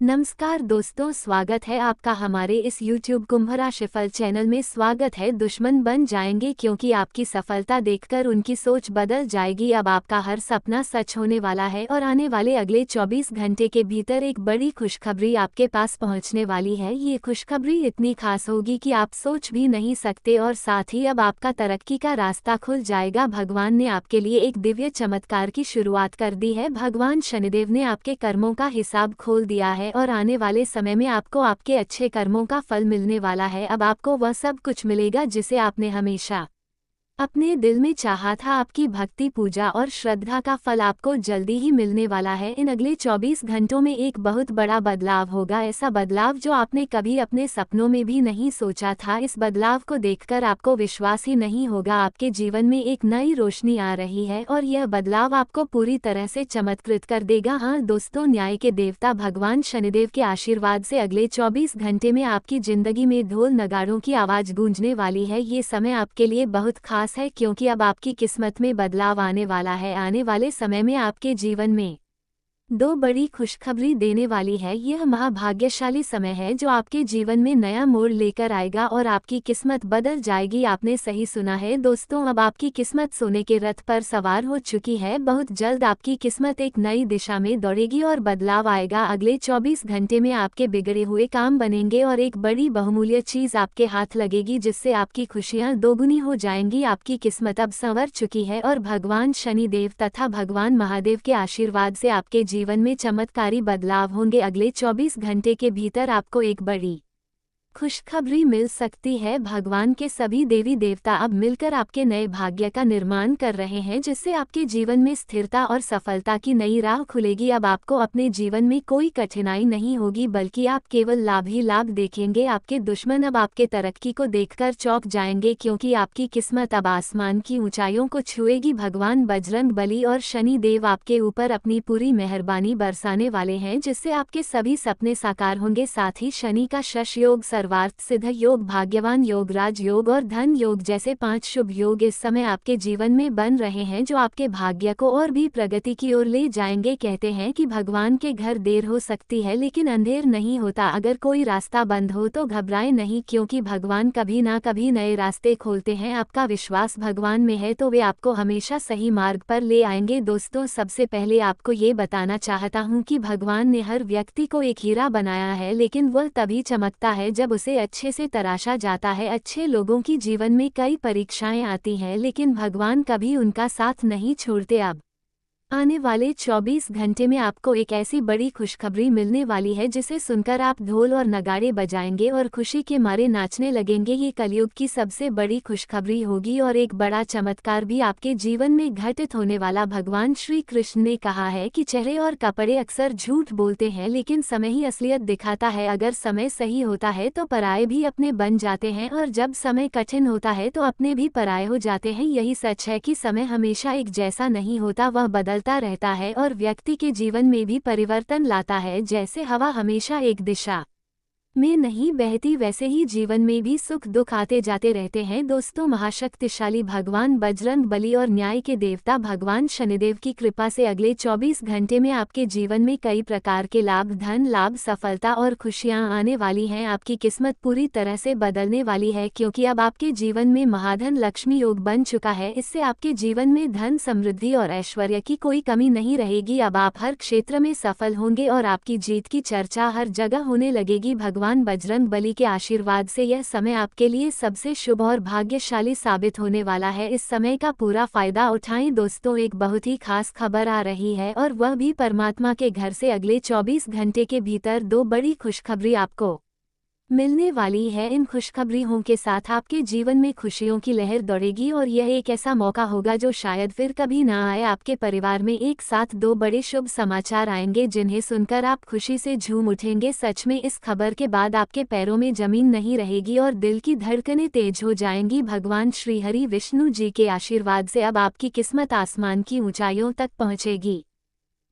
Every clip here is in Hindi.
नमस्कार दोस्तों, स्वागत है आपका हमारे इस YouTube कुंभ राशिफल चैनल में। स्वागत है। दुश्मन बन जाएंगे क्योंकि आपकी सफलता देखकर उनकी सोच बदल जाएगी। अब आपका हर सपना सच होने वाला है और आने वाले अगले 24 घंटे के भीतर एक बड़ी खुशखबरी आपके पास पहुंचने वाली है। ये खुशखबरी इतनी खास होगी कि आप सोच भी नहीं सकते और साथ ही अब आपका तरक्की का रास्ता खुल जाएगा। भगवान ने आपके लिए एक दिव्य चमत्कार की शुरुआत कर दी है। भगवान शनिदेव ने आपके कर्मों का हिसाब खोल दिया है और आने वाले समय में आपको आपके अच्छे कर्मों का फल मिलने वाला है। अब आपको वह सब कुछ मिलेगा जिसे आपने हमेशा अपने दिल में चाहा था। आपकी भक्ति, पूजा और श्रद्धा का फल आपको जल्दी ही मिलने वाला है। इन अगले 24 घंटों में एक बहुत बड़ा बदलाव होगा, ऐसा बदलाव जो आपने कभी अपने सपनों में भी नहीं सोचा था। इस बदलाव को देखकर आपको विश्वास ही नहीं होगा। आपके जीवन में एक नई रोशनी आ रही है और यह बदलाव आपको पूरी तरह से चमत्कृत कर देगा। हाँ दोस्तों, न्याय के देवता भगवान शनिदेव के आशीर्वाद से अगले 24 घंटे में आपकी जिंदगी में ढोल नगाड़ों की आवाज गूंजने वाली है। ये समय आपके लिए बहुत खास है क्योंकि अब आपकी किस्मत में बदलाव आने वाला है। आने वाले समय में आपके जीवन में दो बड़ी खुशखबरी देने वाली है। यह महाभाग्यशाली समय है जो आपके जीवन में नया मोड़ लेकर आएगा और आपकी किस्मत बदल जाएगी। आपने सही सुना है दोस्तों, अब आपकी किस्मत सोने के रथ पर सवार हो चुकी है। बहुत जल्द आपकी किस्मत एक नई दिशा में दौड़ेगी और बदलाव आएगा। अगले 24 घंटे में आपके बिगड़े हुए काम बनेंगे और एक बड़ी बहुमूल्य चीज आपके हाथ लगेगी जिससे आपकी खुशियां दोगुनी हो जाएंगी। आपकी किस्मत अब संवर चुकी है और भगवान शनिदेव तथा भगवान महादेव के आशीर्वाद से आपके जीवन में चमत्कारी बदलाव होंगे। अगले 24 घंटे के भीतर आपको एक बड़ी खुशखबरी मिल सकती है। भगवान के सभी देवी देवता अब मिलकर आपके नए भाग्य का निर्माण कर रहे हैं जिससे आपके जीवन में स्थिरता और सफलता की नई राह खुलेगी। अब आपको अपने जीवन में कोई कठिनाई नहीं होगी बल्कि आप केवल लाभ ही लाभ देखेंगे। आपके दुश्मन अब आपके तरक्की को देखकर चौंक जाएंगे क्योंकि आपकी किस्मत अब आसमान की ऊंचाइयों को छुएगी। भगवान बजरंग बली और शनि देव आपके ऊपर अपनी पूरी मेहरबानी बरसाने वाले हैं जिससे आपके सभी सपने साकार होंगे। साथ ही शनि का शश योग, सर्वार्थ सिद्ध योग, भाग्यवान योग, राज योग और धन योग जैसे 5 शुभ योग इस समय आपके जीवन में बन रहे हैं जो आपके भाग्य को और भी प्रगति की ओर ले जाएंगे। कहते हैं कि भगवान के घर देर हो सकती है लेकिन अंधेर नहीं होता। अगर कोई रास्ता बंद हो तो घबराएं नहीं क्योंकि भगवान कभी ना कभी नए रास्ते खोलते हैं। आपका विश्वास भगवान में है तो वे आपको हमेशा सही मार्ग पर ले आएंगे। दोस्तों, सबसे पहले आपको ये बताना चाहता हूँ कि भगवान ने हर व्यक्ति को एक हीरा बनाया है लेकिन वह तभी चमकता है जब उसे अच्छे से तराशा जाता है। अच्छे लोगों की जीवन में कई परीक्षाएं आती हैं लेकिन भगवान कभी उनका साथ नहीं छोड़ते। अब आने वाले 24 घंटे में आपको एक ऐसी बड़ी खुशखबरी मिलने वाली है जिसे सुनकर आप ढोल और नगाड़े बजाएंगे और खुशी के मारे नाचने लगेंगे। ये कलयुग की सबसे बड़ी खुशखबरी होगी और एक बड़ा चमत्कार भी आपके जीवन में घटित होने वाला। भगवान श्री कृष्ण ने कहा है कि चेहरे और कपड़े अक्सर झूठ बोलते हैं लेकिन समय ही असलियत दिखाता है। अगर समय सही होता है तो पराये भी अपने बन जाते हैं और जब समय कठिन होता है तो अपने भी पराये हो जाते हैं। यही सच है कि समय हमेशा एक जैसा नहीं होता, वह बदलता रहता है और व्यक्ति के जीवन में भी परिवर्तन लाता है। जैसे हवा हमेशा एक दिशा में नहीं बहती वैसे ही जीवन में भी सुख दुख आते जाते रहते हैं। दोस्तों, महाशक्तिशाली भगवान बजरंग बली और न्याय के देवता भगवान शनिदेव की कृपा से अगले 24 घंटे में आपके जीवन में कई प्रकार के लाभ, धन लाभ, सफलता और खुशियां आने वाली हैं। आपकी किस्मत पूरी तरह से बदलने वाली है क्योंकि अब आपके जीवन में महाधन लक्ष्मी योग बन चुका है। इससे आपके जीवन में धन, समृद्धि और ऐश्वर्य की कोई कमी नहीं रहेगी। अब आप हर क्षेत्र में सफल होंगे और आपकी जीत की चर्चा हर जगह होने लगेगी। भगवान बजरंग बली के आशीर्वाद से यह समय आपके लिए सबसे शुभ और भाग्यशाली साबित होने वाला है। इस समय का पूरा फायदा उठाएं। दोस्तों, एक बहुत ही खास खबर आ रही है और वह भी परमात्मा के घर से। अगले 24 घंटे के भीतर दो बड़ी खुशखबरी आपको मिलने वाली है। इन खुशखबरियों के साथ आपके जीवन में खुशियों की लहर दौड़ेगी और यह एक ऐसा मौका होगा जो शायद फिर कभी ना आए। आपके परिवार में एक साथ दो बड़े शुभ समाचार आएंगे जिन्हें सुनकर आप खुशी से झूम उठेंगे। सच में इस खबर के बाद आपके पैरों में जमीन नहीं रहेगी और दिल की धड़कनें तेज हो जाएंगी। भगवान श्री हरि विष्णु जी के आशीर्वाद से अब आपकी किस्मत आसमान की ऊंचाइयों तक पहुंचेगी।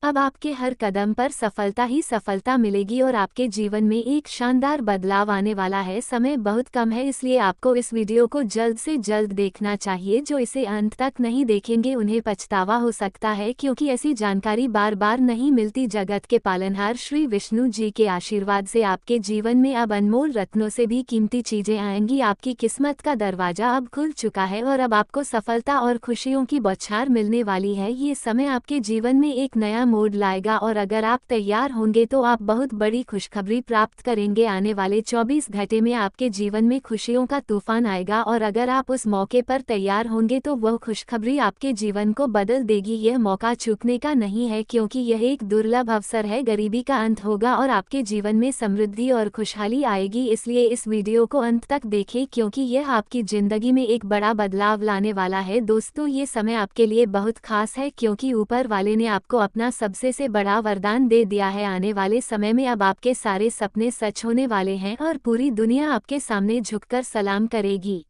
अब आपके हर कदम पर सफलता ही सफलता मिलेगी और आपके जीवन में एक शानदार बदलाव आने वाला है। समय बहुत कम है, इसलिए आपको इस वीडियो को जल्द से जल्द देखना चाहिए। जो इसे अंत तक नहीं देखेंगे उन्हें पछतावा हो सकता है, क्योंकि ऐसी जानकारी बार बार नहीं मिलती। जगत के पालनहार श्री विष्णु जी के आशीर्वाद से आपके जीवन में अब अनमोल रत्नों से भी कीमती चीजें आएंगी। आपकी किस्मत का दरवाजा अब खुल चुका है और अब आपको सफलता और खुशियों की बौछार मिलने वाली है। ये समय आपके जीवन में एक नया मोड़ लाएगा और अगर आप तैयार होंगे तो आप बहुत बड़ी खुशखबरी प्राप्त करेंगे। आने वाले 24 घंटे में आपके जीवन में खुशियों का तूफान आएगा और अगर आप उस मौके पर तैयार होंगे तो वह खुशखबरी आपके जीवन को बदल देगी। यह मौका चूकने का नहीं है, क्योंकि यह एक दुर्लभ अवसर है। गरीबी का अंत होगा और आपके जीवन में समृद्धि और खुशहाली आएगी। इसलिए इस वीडियो को अंत तक देखें, क्योंकि यह आपकी जिंदगी में एक बड़ा बदलाव लाने वाला है। दोस्तों, ये समय आपके लिए बहुत खास है, क्योंकि ऊपर वाले ने आपको अपना सबसे से बड़ा वरदान दे दिया है। आने वाले समय में अब आपके सारे सपने सच होने वाले हैं और पूरी दुनिया आपके सामने झुककर सलाम करेगी।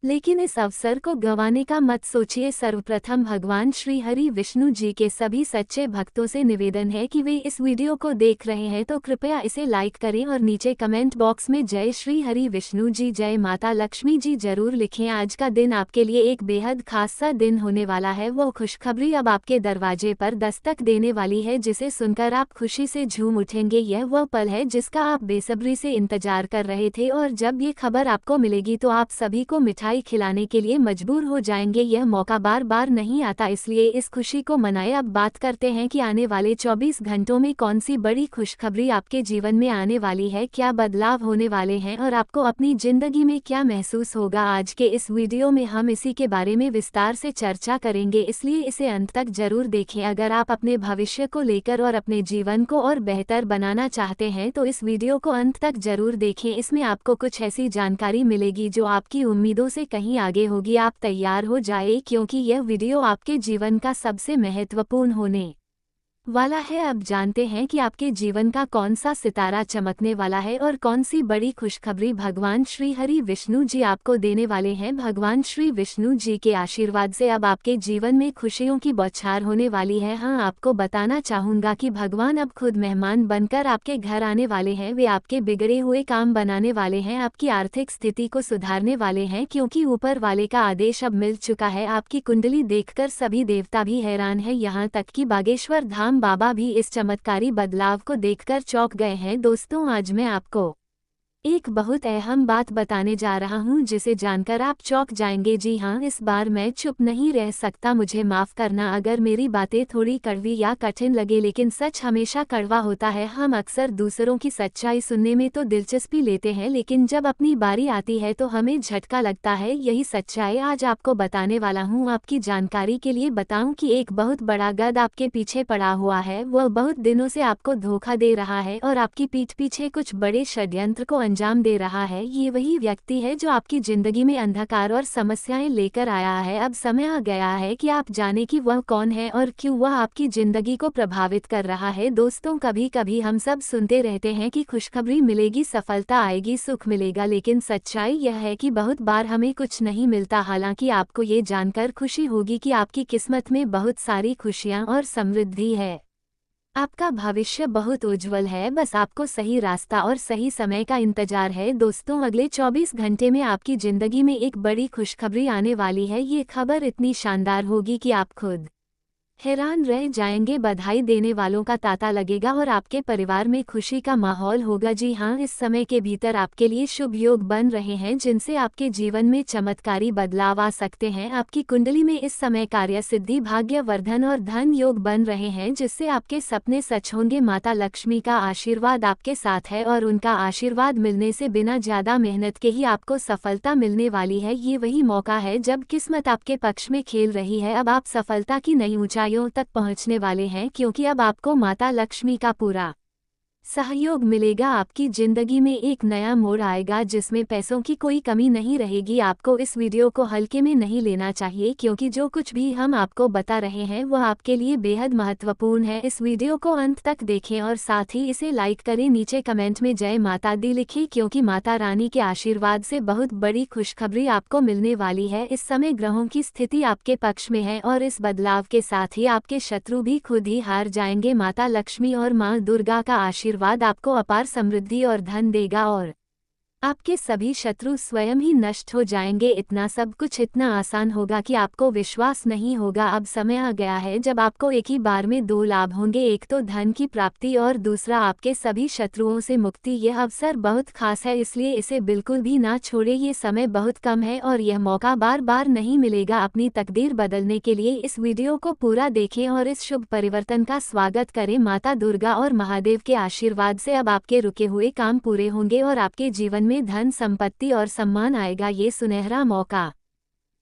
लेकिन इस अवसर को गंवाने का मत सोचिए। सर्वप्रथम भगवान श्री हरि विष्णु जी के सभी सच्चे भक्तों से निवेदन है कि वे इस वीडियो को देख रहे हैं तो कृपया इसे लाइक करें और नीचे कमेंट बॉक्स में जय श्री हरि विष्णु जी, जय माता लक्ष्मी जी जरूर लिखें। आज का दिन आपके लिए एक बेहद खास सा दिन होने वाला है। वो खुशखबरी अब आपके दरवाजे पर दस्तक देने वाली है, जिसे सुनकर आप खुशी से झूम उठेंगे। यह वह पल है जिसका आप बेसब्री से इंतजार कर रहे थे और जब ये खबर आपको मिलेगी तो आप सभी को मिठाई खिलाने के लिए मजबूर हो जाएंगे। यह मौका बार बार नहीं आता, इसलिए इस खुशी को मनाएं। अब बात करते हैं कि आने वाले 24 घंटों में कौन सी बड़ी खुशखबरी आपके जीवन में आने वाली है, क्या बदलाव होने वाले हैं और आपको अपनी जिंदगी में क्या महसूस होगा। आज के इस वीडियो में हम इसी के बारे में विस्तार से चर्चा करेंगे, इसलिए इसे अंत तक जरूर देखें। अगर आप अपने भविष्य को लेकर और अपने जीवन को और बेहतर बनाना चाहते हैं तो इस वीडियो को अंत तक जरूर देखें। इसमें आपको कुछ ऐसी जानकारी मिलेगी जो आपकी उम्मीदों से कहीं आगे होगी। आप तैयार हो जाए, क्योंकि यह वीडियो आपके जीवन का सबसे महत्वपूर्ण होने वाला है। अब जानते हैं कि आपके जीवन का कौन सा सितारा चमकने वाला है और कौन सी बड़ी खुशखबरी भगवान श्री हरि विष्णु जी आपको देने वाले हैं। भगवान श्री विष्णु जी के आशीर्वाद से अब आपके जीवन में खुशियों की बौछार होने वाली है। हाँ, आपको बताना चाहूंगा कि भगवान अब खुद मेहमान बनकर आपके घर आने वाले हैं। वे आपके बिगड़े हुए काम बनाने वाले हैं, आपकी आर्थिक स्थिति को सुधारने वाले हैं, क्योंकि ऊपर वाले का आदेश अब मिल चुका है। आपकी कुंडली देखकर सभी देवता भी हैरान है, यहाँ तक कि बागेश्वर धाम बाबा भी इस चमत्कारी बदलाव को देखकर चौंक गए हैं। दोस्तों, आज मैं आपको एक बहुत अहम बात बताने जा रहा हूं, जिसे जानकर आप चौंक जाएंगे। जी हाँ, इस बार मैं चुप नहीं रह सकता। मुझे माफ करना अगर मेरी बातें थोड़ी कड़वी या कठिन लगे, लेकिन सच हमेशा कड़वा होता है। हम अक्सर दूसरों की सच्चाई सुनने में तो दिलचस्पी लेते हैं, लेकिन जब अपनी बारी आती है तो हमें झटका लगता है। यही सच्चाई आज आपको बताने वाला हूँ। आपकी जानकारी के लिए बताऊं कि एक बहुत बड़ा गध आपके पीछे पड़ा हुआ है। वह बहुत दिनों से आपको धोखा दे रहा है और आपकी पीठ पीछे कुछ बड़े षड्यंत्र को अंजाम दे रहा है। ये वही व्यक्ति है जो आपकी जिंदगी में अंधकार और समस्याएं लेकर आया है। अब समय आ गया है कि आप जाने कि वह कौन है और क्यों वह आपकी जिंदगी को प्रभावित कर रहा है। दोस्तों, कभी कभी हम सब सुनते रहते हैं कि खुशखबरी मिलेगी, सफलता आएगी, सुख मिलेगा, लेकिन सच्चाई यह है कि बहुत बार हमें कुछ नहीं मिलता। हालांकि आपको ये जानकर खुशी होगी कि आपकी किस्मत में बहुत सारी खुशियां और समृद्धि है। आपका भविष्य बहुत उज्जवल है, बस आपको सही रास्ता और सही समय का इंतजार है। दोस्तों, अगले 24 घंटे में आपकी जिंदगी में एक बड़ी खुशखबरी आने वाली है। ये खबर इतनी शानदार होगी कि आप खुद हैरान रह जाएंगे। बधाई देने वालों का तांता लगेगा और आपके परिवार में खुशी का माहौल होगा। जी हाँ, इस समय के भीतर आपके लिए शुभ योग बन रहे हैं, जिनसे आपके जीवन में चमत्कारी बदलाव आ सकते हैं। आपकी कुंडली में इस समय कार्य सिद्धि, भाग्य वर्धन और धन योग बन रहे हैं, जिससे आपके सपने सच होंगे। माता लक्ष्मी का आशीर्वाद आपके साथ है और उनका आशीर्वाद मिलने से बिना ज्यादा मेहनत के ही आपको सफलता मिलने वाली है। ये वही मौका है जब किस्मत आपके पक्ष में खेल रही है। अब आप सफलता की नई ऊंचाइयों तक पहुंचने वाले हैं, क्योंकि अब आपको माता लक्ष्मी का पूरा सहयोग मिलेगा, आपकी जिंदगी में एक नया मोड़ आएगा जिसमें पैसों की कोई कमी नहीं रहेगी। आपको इस वीडियो को हल्के में नहीं लेना चाहिए क्योंकि जो कुछ भी हम आपको बता रहे हैं वह आपके लिए बेहद महत्वपूर्ण है। इस वीडियो को अंत तक देखें और साथ ही इसे लाइक करें। नीचे कमेंट में जय माता दी लिखिए क्योंकि माता रानी के आशीर्वाद से बहुत बड़ी खुशखबरी आपको मिलने वाली है। इस समय ग्रहों की स्थिति आपके पक्ष में है और इस बदलाव के साथ ही आपके शत्रु भी खुद ही हार जाएंगे। माता लक्ष्मी और मां दुर्गा का आशीर्वाद आपको अपार समृद्धि और धन देगा और आपके सभी शत्रु स्वयं ही नष्ट हो जाएंगे। इतना सब कुछ इतना आसान होगा कि आपको विश्वास नहीं होगा। अब समय आ गया है जब आपको एक ही बार में दो लाभ होंगे, एक तो धन की प्राप्ति और दूसरा आपके सभी शत्रुओं से मुक्ति। यह अवसर बहुत खास है, इसलिए इसे बिल्कुल भी ना छोड़े। ये समय बहुत कम है और यह मौका बार बार नहीं मिलेगा। अपनी तकदीर बदलने के लिए इस वीडियो को पूरा देखें और इस शुभ परिवर्तन का स्वागत करें। माता दुर्गा और महादेव के आशीर्वाद से अब आपके रुके हुए काम पूरे होंगे और आपके जीवन में धन संपत्ति और सम्मान आएगा। ये सुनहरा मौका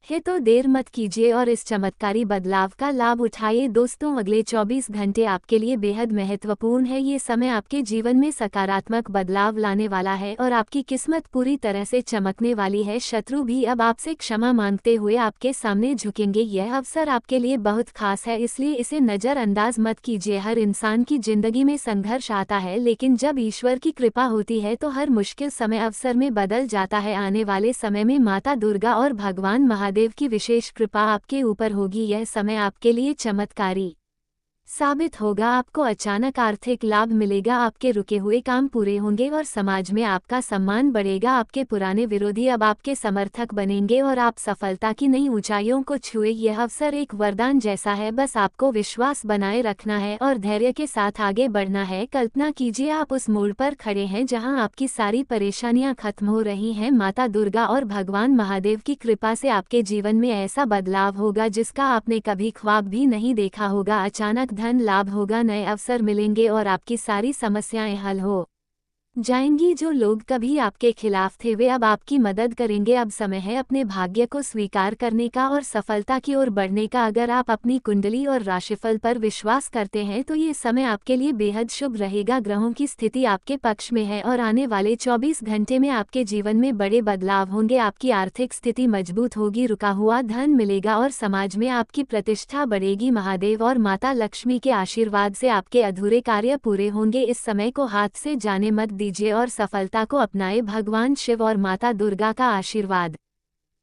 है तो देर मत कीजिए और इस चमत्कारी बदलाव का लाभ उठाइए। दोस्तों, अगले 24 घंटे आपके लिए बेहद महत्वपूर्ण है। ये समय आपके जीवन में सकारात्मक बदलाव लाने वाला है और आपकी किस्मत पूरी तरह से चमकने वाली है। शत्रु भी अब आपसे क्षमा मांगते हुए आपके सामने झुकेंगे। यह अवसर आपके लिए बहुत खास है, इसलिए इसे नज़रअंदाज मत कीजिए। हर इंसान की जिंदगी में संघर्ष आता है, लेकिन जब ईश्वर की कृपा होती है तो हर मुश्किल समय अवसर में बदल जाता है। आने वाले समय में माता दुर्गा और भगवान महादेव की विशेष कृपा आपके ऊपर होगी। यह समय आपके लिए चमत्कारी साबित होगा। आपको अचानक आर्थिक लाभ मिलेगा, आपके रुके हुए काम पूरे होंगे और समाज में आपका सम्मान बढ़ेगा। आपके पुराने विरोधी अब आपके समर्थक बनेंगे और आप सफलता की नई ऊंचाइयों को छुए। यह अवसर एक वरदान जैसा है, बस आपको विश्वास बनाए रखना है और धैर्य के साथ आगे बढ़ना है। कल्पना कीजिए आप उस मोड़ पर खड़े हैं जहां आपकी सारी परेशानियां खत्म हो रही हैं। माता दुर्गा और भगवान महादेव की कृपा से आपके जीवन में ऐसा बदलाव होगा जिसका आपने कभी ख्वाब भी नहीं देखा होगा। अचानक धन लाभ होगा, नए अवसर मिलेंगे और आपकी सारी समस्याएं हल हो जाएंगी। जो लोग कभी आपके खिलाफ थे वे अब आपकी मदद करेंगे। अब समय है अपने भाग्य को स्वीकार करने का और सफलता की ओर बढ़ने का। अगर आप अपनी कुंडली और राशिफल पर विश्वास करते हैं तो ये समय आपके लिए बेहद शुभ रहेगा। ग्रहों की स्थिति आपके पक्ष में है और आने वाले 24 घंटे में आपके जीवन में बड़े बदलाव होंगे। आपकी आर्थिक स्थिति मजबूत होगी, रुका हुआ धन मिलेगा और समाज में आपकी प्रतिष्ठा बढ़ेगी। महादेव और माता लक्ष्मी के आशीर्वाद से आपके अधूरे कार्य पूरे होंगे। इस समय को हाथ से जाने मत दीजिए और सफलता को अपनाए। भगवान शिव और माता दुर्गा का आशीर्वाद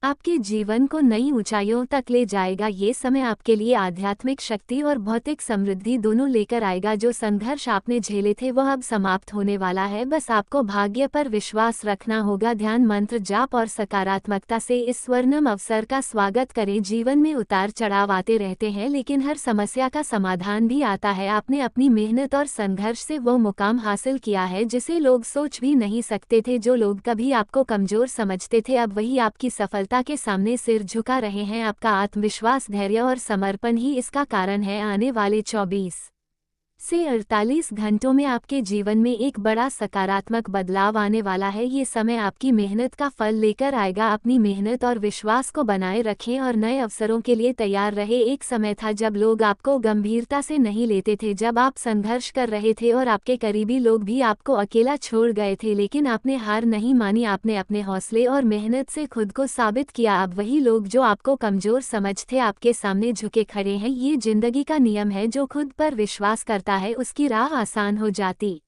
आपके जीवन को नई ऊंचाइयों तक ले जाएगा। ये समय आपके लिए आध्यात्मिक शक्ति और भौतिक समृद्धि दोनों लेकर आएगा। जो संघर्ष आपने झेले थे वह अब समाप्त होने वाला है, बस आपको भाग्य पर विश्वास रखना होगा। ध्यान, मंत्र जाप और सकारात्मकता से इस स्वर्णिम अवसर का स्वागत करें। जीवन में उतार चढ़ाव आते रहते हैं, लेकिन हर समस्या का समाधान भी आता है। आपने अपनी मेहनत और संघर्ष से वो मुकाम हासिल किया है जिसे लोग सोच भी नहीं सकते थे। जो लोग कभी आपको कमजोर समझते थे अब वही आपकी सफलता के सामने सिर झुका रहे हैं। आपका आत्मविश्वास, धैर्य और समर्पण ही इसका कारण है। आने वाले 24 से 48 घंटों में आपके जीवन में एक बड़ा सकारात्मक बदलाव आने वाला है। ये समय आपकी मेहनत का फल लेकर आएगा। अपनी मेहनत और विश्वास को बनाए रखें और नए अवसरों के लिए तैयार रहे। एक समय था जब लोग आपको गंभीरता से नहीं लेते थे, जब आप संघर्ष कर रहे थे और आपके करीबी लोग भी आपको अकेला छोड़ गए थे, लेकिन आपने हार नहीं मानी। आपने अपने हौसले और मेहनत से खुद को साबित किया। अब वही लोग जो आपको कमजोर समझते आपके सामने झुके खड़े हैं। ये जिंदगी का नियम है, जो खुद पर विश्वास करता है उसकी राह आसान हो जाती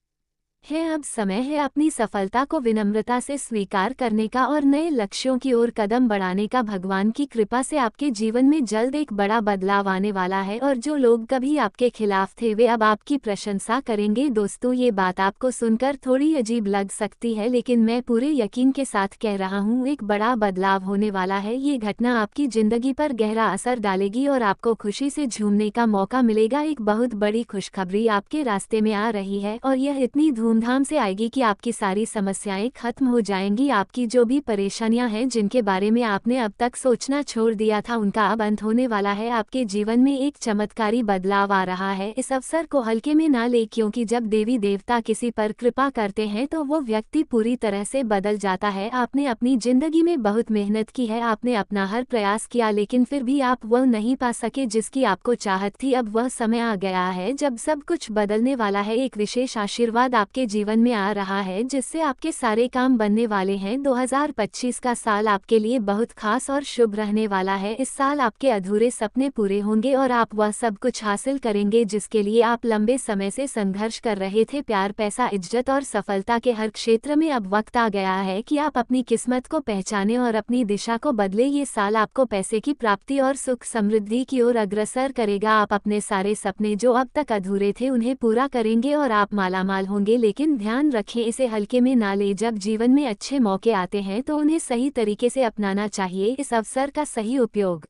है। अब समय है अपनी सफलता को विनम्रता से स्वीकार करने का और नए लक्ष्यों की ओर कदम बढ़ाने का। भगवान की कृपा से आपके जीवन में जल्द एक बड़ा बदलाव आने वाला है और जो लोग कभी आपके खिलाफ थे वे अब आपकी प्रशंसा करेंगे। दोस्तों, ये बात आपको सुनकर थोड़ी अजीब लग सकती है, लेकिन मैं पूरे यकीन के साथ कह रहा हूँ, एक बड़ा बदलाव होने वाला है। ये घटना आपकी जिंदगी पर गहरा असर डालेगी और आपको खुशी से झूमने का मौका मिलेगा। एक बहुत बड़ी खुशखबरी आपके रास्ते में आ रही है और यह इतनी धूमधाम से आएगी कि आपकी सारी समस्याएं खत्म हो जाएंगी। आपकी जो भी परेशानियां हैं, जिनके बारे में आपने अब तक सोचना छोड़ दिया था, उनका अब अंत होने वाला है। आपके जीवन में एक चमत्कारी बदलाव आ रहा है। इस अवसर को हल्के में ना ले, क्योंकि जब देवी देवता किसी पर कृपा करते हैं तो वो व्यक्ति पूरी तरह से बदल जाता है। आपने अपनी जिंदगी में बहुत मेहनत की है, आपने अपना हर प्रयास किया, लेकिन फिर भी आप वह नहीं पा सके जिसकी आपको चाहत थी। अब वह समय आ गया है जब सब कुछ बदलने वाला है। एक विशेष आशीर्वाद आपके आपके जीवन में आ रहा है जिससे आपके सारे काम बनने वाले हैं। 2025 का साल आपके लिए बहुत खास और शुभ रहने वाला है। इस साल आपके अधूरे सपने पूरे होंगे और आप वह सब कुछ हासिल करेंगे जिसके लिए आप लंबे समय से संघर्ष कर रहे थे। प्यार, पैसा, इज्जत और सफलता के हर क्षेत्र में अब वक्त आ गया है कि आप अपनी किस्मत को पहचानें और अपनी दिशा को बदले। ये साल आपको पैसे की प्राप्ति और सुख समृद्धि की ओर अग्रसर करेगा। आप अपने सारे सपने जो अब तक अधूरे थे उन्हें पूरा करेंगे और आप मालामाल होंगे। लेकिन ध्यान रखें, इसे हल्के में ना ले। जब जीवन में अच्छे मौके आते हैं तो उन्हें सही तरीके से अपनाना चाहिए। इस अवसर का सही उपयोग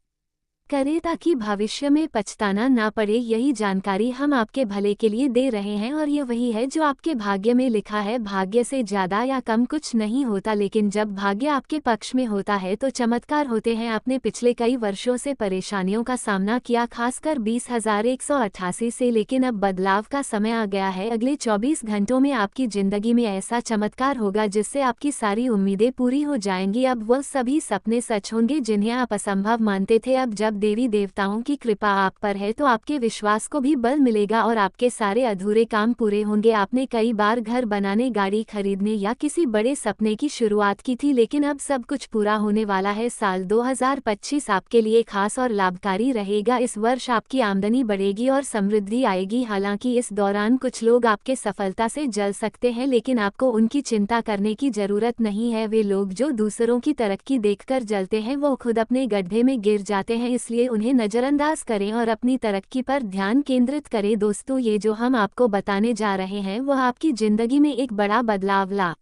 करें ताकि भविष्य में पछताना ना पड़े। यही जानकारी हम आपके भले के लिए दे रहे हैं और ये वही है जो आपके भाग्य में लिखा है। भाग्य से ज्यादा या कम कुछ नहीं होता, लेकिन जब भाग्य आपके पक्ष में होता है तो चमत्कार होते हैं। आपने पिछले कई वर्षों से परेशानियों का सामना किया, खासकर 20,188 से, लेकिन अब बदलाव का समय आ गया है। अगले 24 घंटों में आपकी जिंदगी में ऐसा चमत्कार होगा जिससे आपकी सारी उम्मीदें पूरी हो जाएंगी। अब वह सभी सपने सच होंगे जिन्हें आप असंभव मानते थे। अब जब देवी देवताओं की कृपा आप पर है तो आपके विश्वास को भी बल मिलेगा और आपके सारे अधूरे काम पूरे होंगे। आपने कई बार घर बनाने, गाड़ी खरीदने या किसी बड़े सपने की शुरुआत की थी, लेकिन अब सब कुछ पूरा होने वाला है। साल 2025 आपके लिए खास और लाभकारी रहेगा। इस वर्ष आपकी आमदनी बढ़ेगी और समृद्धि आएगी। हालांकि इस दौरान कुछ लोग आपके सफलता से जल सकते हैं, लेकिन आपको उनकी चिंता करने की जरूरत नहीं है। वे लोग जो दूसरों की तरक्की देखकर जलते हैं वो खुद अपने गड्ढे में गिर जाते हैं, इसलिए उन्हें नजरअंदाज करें और अपनी तरक्की पर ध्यान केंद्रित करें। दोस्तों, ये जो हम आपको बताने जा रहे हैं वह आपकी जिंदगी में एक बड़ा बदलाव ला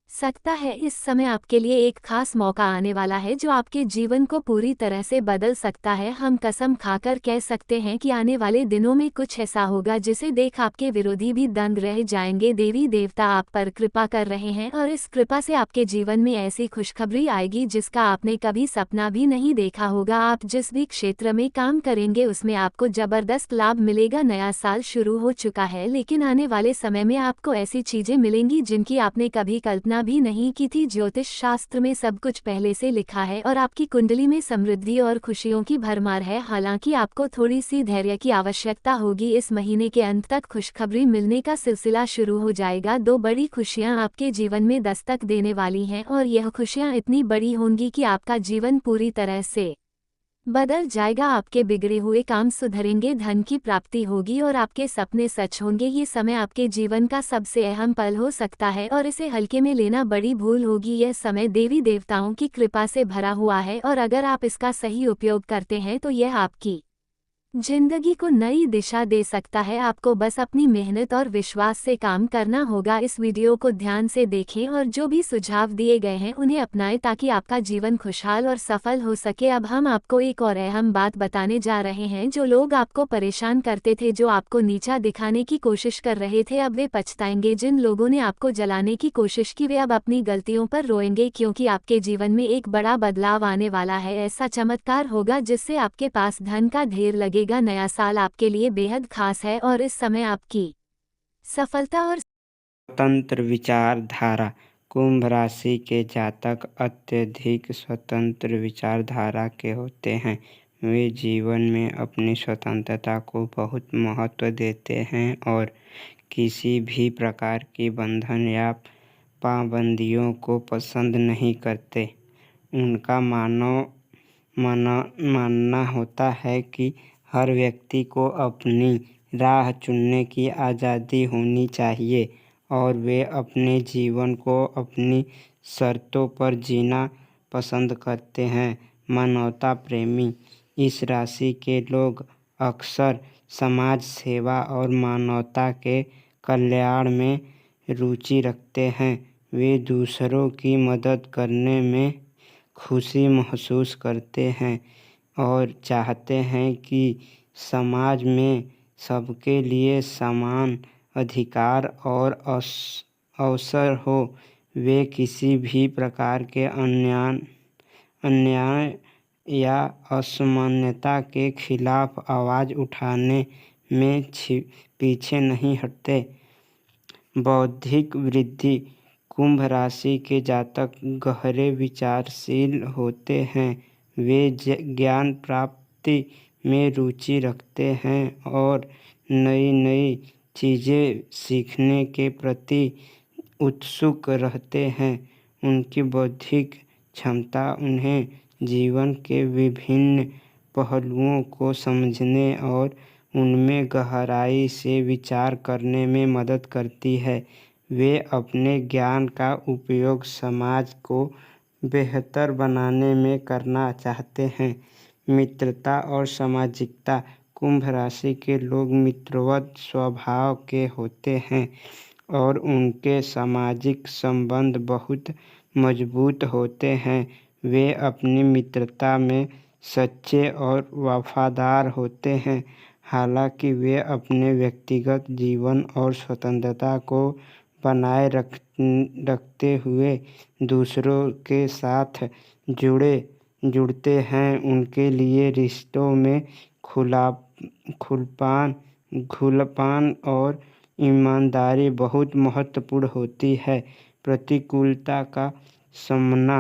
सकता है। इस समय आपके लिए एक खास मौका आने वाला है जो आपके जीवन को पूरी तरह से बदल सकता है। हम कसम खाकर कह सकते हैं कि आने वाले दिनों में कुछ ऐसा होगा जिसे देख आपके विरोधी भी दंग रह जाएंगे। देवी देवता आप पर कृपा कर रहे हैं और इस कृपा से आपके जीवन में ऐसी खुशखबरी आएगी जिसका आपने कभी सपना भी नहीं देखा होगा। आप जिस भी क्षेत्र में काम करेंगे उसमें आपको जबरदस्त लाभ मिलेगा। नया साल शुरू हो चुका है, लेकिन आने वाले समय में आपको ऐसी चीजें मिलेंगी जिनकी आपने कभी कल्पना भी नहीं की थी। ज्योतिष शास्त्र में सब कुछ पहले से लिखा है और आपकी कुंडली में समृद्धि और खुशियों की भरमार है। हालांकि आपको थोड़ी सी धैर्य की आवश्यकता होगी। इस महीने के अंत तक खुशखबरी मिलने का सिलसिला शुरू हो जाएगा। दो बड़ी खुशियां आपके जीवन में दस्तक देने वाली हैं और यह खुशियां इतनी बड़ी होंगी कि आपका जीवन पूरी तरह से बदल जाएगा। आपके बिगड़े हुए काम सुधरेंगे, धन की प्राप्ति होगी और आपके सपने सच होंगे। ये समय आपके जीवन का सबसे अहम पल हो सकता है और इसे हल्के में लेना बड़ी भूल होगी। यह समय देवी देवताओं की कृपा से भरा हुआ है और अगर आप इसका सही उपयोग करते हैं तो यह आपकी जिंदगी को नई दिशा दे सकता है। आपको बस अपनी मेहनत और विश्वास से काम करना होगा। इस वीडियो को ध्यान से देखें और जो भी सुझाव दिए गए हैं उन्हें अपनाएं ताकि आपका जीवन खुशहाल और सफल हो सके। अब हम आपको एक और अहम बात बताने जा रहे हैं। जो लोग आपको परेशान करते थे, जो आपको नीचा दिखाने की कोशिश कर रहे थे, अब वे पछताएंगे। जिन लोगों ने आपको जलाने की कोशिश की वे अब अपनी गलतियों पर रोएंगे, क्योंकि आपके जीवन में एक बड़ा बदलाव आने वाला है। ऐसा चमत्कार होगा जिससे आपके पास धन का ढेर लगेगा। नया साल आपके लिए बेहद खास है और इस समय आपकी सफलता और स्वतंत्र विचारधारा। कुंभ राशि के जातक अत्यधिक स्वतंत्र विचारधारा के होते हैं। वे जीवन में अपनी स्वतंत्रता को बहुत महत्व देते हैं और किसी भी प्रकार की बंधन या पाबंदियों को पसंद नहीं करते। उनका मानना होता है कि हर व्यक्ति को अपनी राह चुनने की आज़ादी होनी चाहिए और वे अपने जीवन को अपनी शर्तों पर जीना पसंद करते हैं। मानवता प्रेमी। इस राशि के लोग अक्सर समाज सेवा और मानवता के कल्याण में रुचि रखते हैं। वे दूसरों की मदद करने में खुशी महसूस करते हैं और चाहते हैं कि समाज में सबके लिए समान अधिकार और अवसर हो। वे किसी भी प्रकार के अन्याय या असमानता के खिलाफ आवाज़ उठाने में पीछे नहीं हटते। बौद्धिक वृद्धि। कुंभ राशि के जातक गहरे विचारशील होते हैं। वे ज्ञान प्राप्ति में रुचि रखते हैं और नई नई चीज़ें सीखने के प्रति उत्सुक रहते हैं। उनकी बौद्धिक क्षमता उन्हें जीवन के विभिन्न पहलुओं को समझने और उनमें गहराई से विचार करने में मदद करती है। वे अपने ज्ञान का उपयोग समाज को बेहतर बनाने में करना चाहते हैं। मित्रता और सामाजिकता। कुंभ राशि के लोग मित्रवत स्वभाव के होते हैं और उनके सामाजिक संबंध बहुत मजबूत होते हैं। वे अपनी मित्रता में सच्चे और वफादार होते हैं। हालांकि वे अपने व्यक्तिगत जीवन और स्वतंत्रता को बनाए रखते हुए दूसरों के साथ जुड़ते हैं। उनके लिए रिश्तों में खुलापन और ईमानदारी बहुत महत्वपूर्ण होती है। प्रतिकूलता का सामना।